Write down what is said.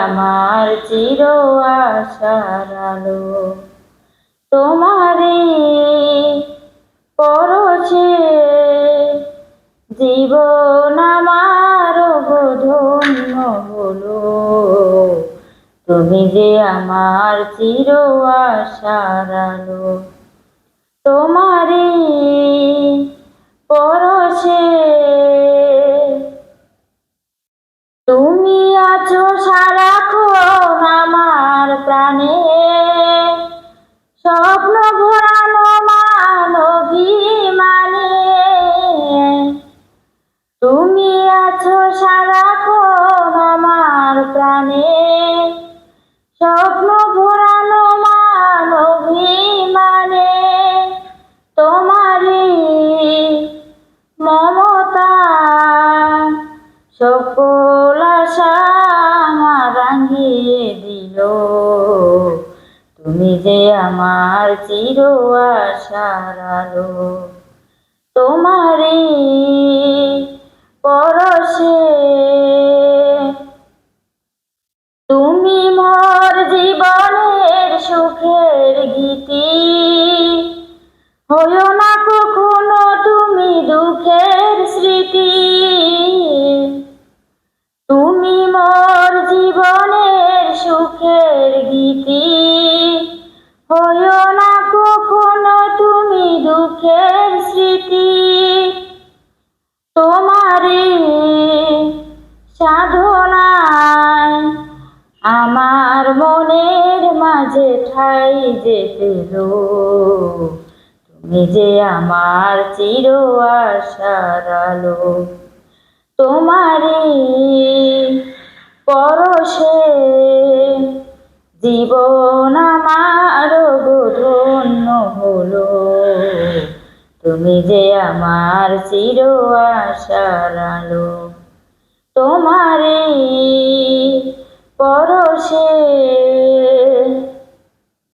আমার চির আশার আলো। তোমারই পরশে জীবন আমার ধন্য হলো। তুমি যে আমার চির আশার আলো। তোমারই পরশে তুমি আছো সারাক্ষণ আমার প্রাণে, স্বপ্ন ভরানো মানবিমানে। তুমি আছো সারাক্ষণ আমার প্রাণে, স্বপ্ন ভরানো মানবিমানে। তোমারই মমতা সকল আশা আমার রাঙিয়ে দিল। তুমি যে আমার চির আশার আলো। তোমারই পরশে তুমি মোর জীবনের সুখের গীতি, হইও না কখনো তুমি দুঃখের স্মৃতি। তুমি মোর জীবনের সুখের গীতি, হইও না কখনো তুমি দুঃখের স্মৃতি। তোমারই সাধনায় আমার মনের মাঝে ঠাই যে পেল। তুমি যে আমার চির আশার আলো। তোমারই পরশে জীবন আমার ধন্য হলো। তুমি যে আমার চির আশার আলো। তোমারই পরশে